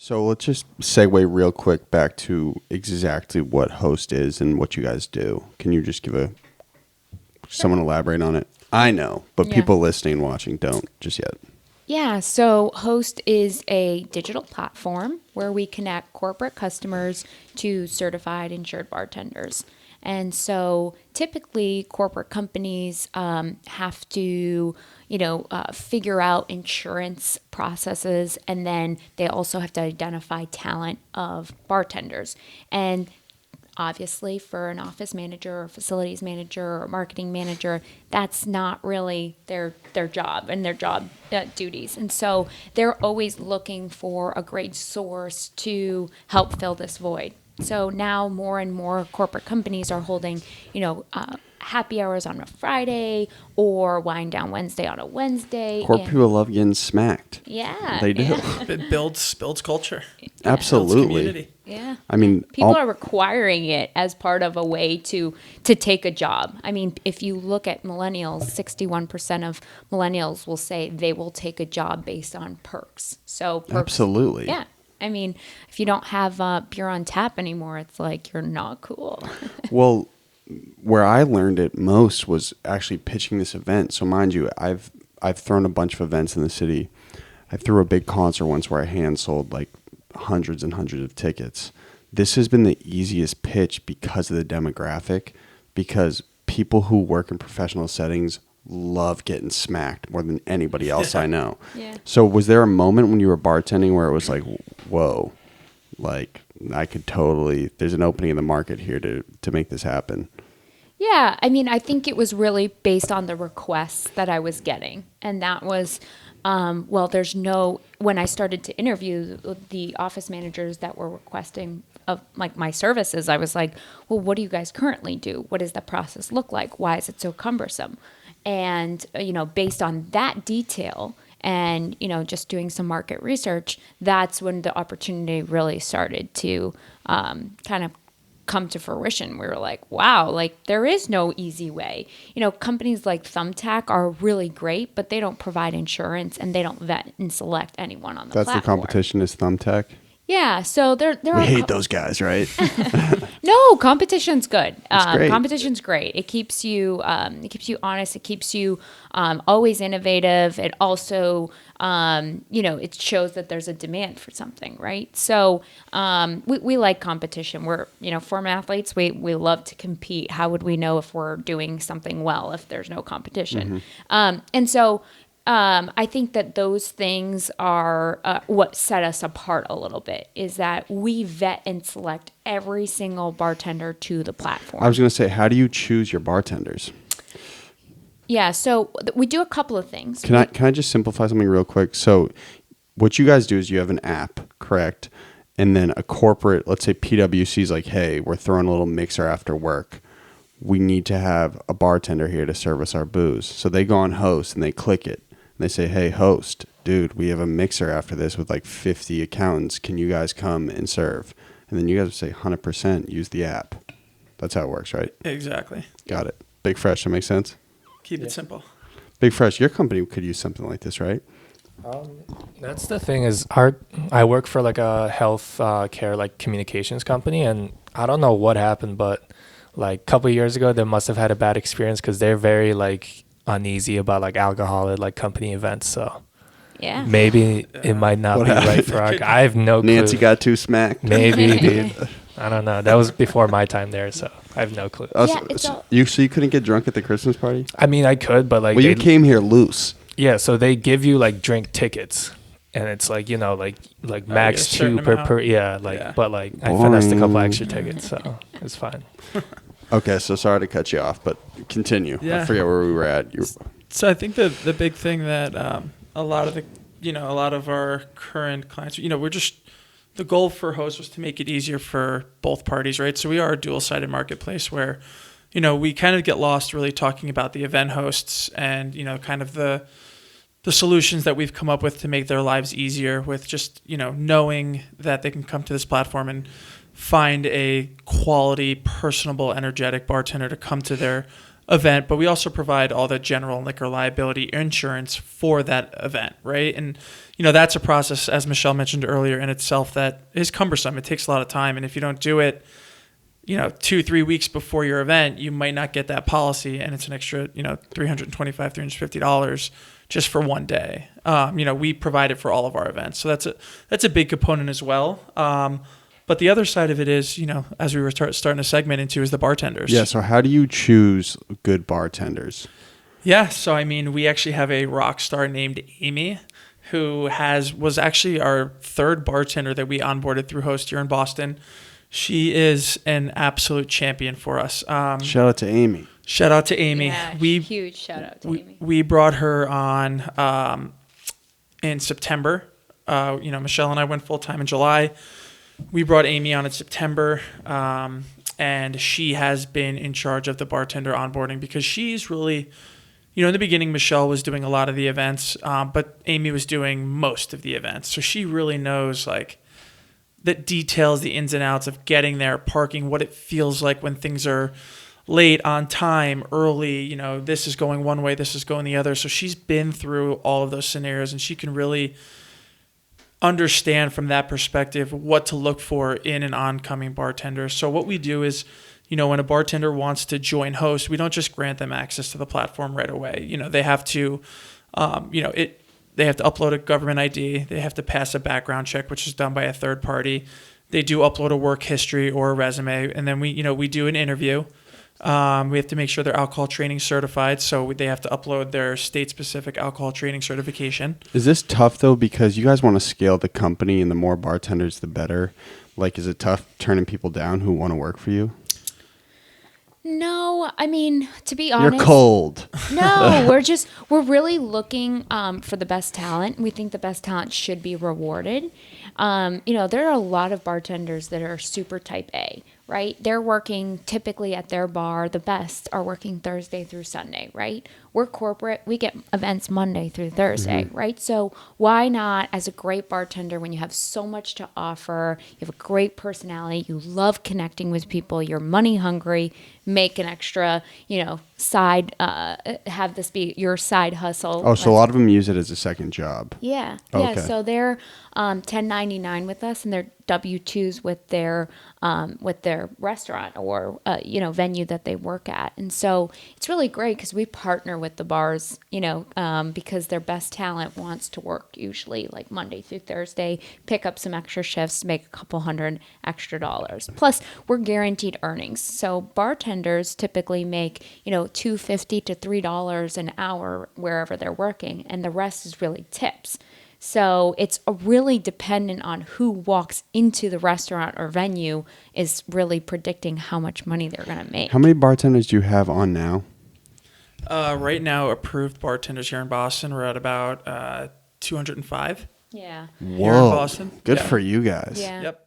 So let's just segue real quick back to exactly what host is and what you guys do. Can you just someone elaborate on it? I know, but people listening and watching don't just yet. Yeah, so Host is a digital platform where we connect corporate customers to certified insured bartenders. And so typically corporate companies have to, figure out insurance processes, and then they also have to identify talent of bartenders. And obviously for an office manager or facilities manager or marketing manager, that's not really their job and their job duties. And so they're always looking for a great source to help fill this void. So now more and more corporate companies are holding, happy hours on a Friday or Wine Down Wednesday on a Wednesday. Corporate people love getting smacked. Yeah. They do. Yeah. It builds culture. Absolutely. Builds community. Yeah. I mean, people are requiring it as part of a way to take a job. I mean, if you look at millennials, 61% of millennials will say they will take a job based on perks. So perks, absolutely. Yeah. I mean, if you don't have beer on tap anymore, it's like you're not cool. Well, where I learned it most was actually pitching this event. So mind you, I've thrown a bunch of events in the city. I threw a big concert once where I hand sold like hundreds and hundreds of tickets. This has been the easiest pitch because of the demographic, because people who work in professional settings love getting smacked more than anybody else I know. Yeah. So was there a moment when you were bartending where it was like, whoa, like I could totally, there's an opening in the market here to make this happen? Yeah, I mean, I think it was really based on the requests that I was getting. And that was, when I started to interview the office managers that were requesting of like my services, I was like, well, what do you guys currently do? What does the process look like? Why is it so cumbersome? And, based on that detail and, just doing some market research, that's when the opportunity really started to kind of come to fruition. We were like, wow, like there is no easy way. Companies like Thumbtack are really great, but they don't provide insurance and they don't vet and select anyone on the platform. That's the competition is Thumbtack? Yeah, so there we hate those guys, right? No, competition's good. Great. Competition's great. It keeps you honest. It keeps you always innovative. It also, it shows that there's a demand for something, right? So we like competition. We're, former athletes. We love to compete. How would we know if we're doing something well if there's no competition? Mm-hmm. And so. I think that those things are what set us apart a little bit, is that we vet and select every single bartender to the platform. I was going to say, how do you choose your bartenders? Yeah, so we do a couple of things. Can I just simplify something real quick? So what you guys do is you have an app, correct? And then a corporate, let's say PwC is like, hey, we're throwing a little mixer after work. We need to have a bartender here to service our booze. So they go on Host and they click it. And they say, hey, Host, dude, we have a mixer after this with like 50 accountants. Can you guys come and serve? And then you guys would say 100% use the app. That's how it works, right? Exactly. Got it. Big Fresh, that makes sense? Keep it simple. Big Fresh, your company could use something like this, right? That's the thing is I work for like a health care like communications company, and I don't know what happened, but like a couple of years ago, they must have had a bad experience because they're very like uneasy about like alcohol at like company events. So yeah, maybe it might not be right for our. I have no clue. Nancy got too smacked. Maybe, dude. I don't know. That was before my time there, so I have no clue. So you couldn't get drunk at the Christmas party? I mean, I could, but like, well, you came here loose. Yeah, so they give you like drink tickets, and it's like like max 2 per yeah, like yeah. But like I finessed a couple extra tickets, so it's fine. Okay, so sorry to cut you off, but continue. Yeah. I forget where we were at. So I think the big thing that a lot of our current clients, we're just, the goal for Host was to make it easier for both parties, right? So we are a dual-sided marketplace where, we kind of get lost really talking about the event hosts and, kind of the solutions that we've come up with to make their lives easier with just, knowing that they can come to this platform and find a quality, personable, energetic bartender to come to their event, but we also provide all the general liquor liability insurance for that event, right? And that's a process, as Michelle mentioned earlier, in itself that is cumbersome. It takes a lot of time, and if you don't do it 2-3 weeks before your event, you might not get that policy, and it's an extra $350 just for one day. We provide it for all of our events, so that's a big component as well. But the other side of it is, as we were starting to segment into, is the bartenders. Yeah. So how do you choose good bartenders? Yeah. So we actually have a rock star named Amy, who was actually our third bartender that we onboarded through Host here in Boston. She is an absolute champion for us. Shout out to Amy. Shout out to Amy. Yeah, huge shout out to Amy. We brought her on in September. Michelle and I went full time in July. We brought Amy on in September, and she has been in charge of the bartender onboarding because she's really, in the beginning, Michelle was doing a lot of the events, but Amy was doing most of the events. So she really knows the details, the ins and outs of getting there, parking, what it feels like when things are late, on time, early. This is going one way, this is going the other. So she's been through all of those scenarios, and she can really understand from that perspective what to look for in an oncoming bartender. So what we do is, when a bartender wants to join Host, we don't just grant them access to the platform right away. They have to, they have to upload a government ID. They have to pass a background check, which is done by a third party. They do upload a work history or a resume, and then we do an interview. We have to make sure they're alcohol training certified, so they have to upload their state-specific alcohol training certification. Is this tough, though, because you guys want to scale the company and the more bartenders, the better? Is it tough turning people down who want to work for you? No, to be honest, you're cold. No, we're really looking for the best talent. We think the best talent should be rewarded. There are a lot of bartenders that are super type A, right? They're working typically at their bar. The best are working Thursday through Sunday, right? We're corporate. We get events Monday through Thursday, right? So why not, as a great bartender, when you have so much to offer, you have a great personality, you love connecting with people, you're money hungry, make an extra, side, have this be your side hustle. Oh, so a lot of them use it as a second job. Yeah. Okay. Yeah. So they're 1099 with us, and they're W-2s with their restaurant or venue that they work at. And so it's really great because we partner with the bars, because their best talent wants to work usually like Monday through Thursday, pick up some extra shifts, make a couple $100 extra. Plus, we're guaranteed earnings. So bartenders typically make $2.50 to $3 an hour wherever they're working, and the rest is really tips. So it's really dependent on who walks into the restaurant or venue is really predicting how much money they're going to make. How many bartenders do you have on now? Right now, approved bartenders here in Boston, we're at about 205. Yeah. Whoa. Here in Boston. Good Yeah. for you guys. Yeah. Yep.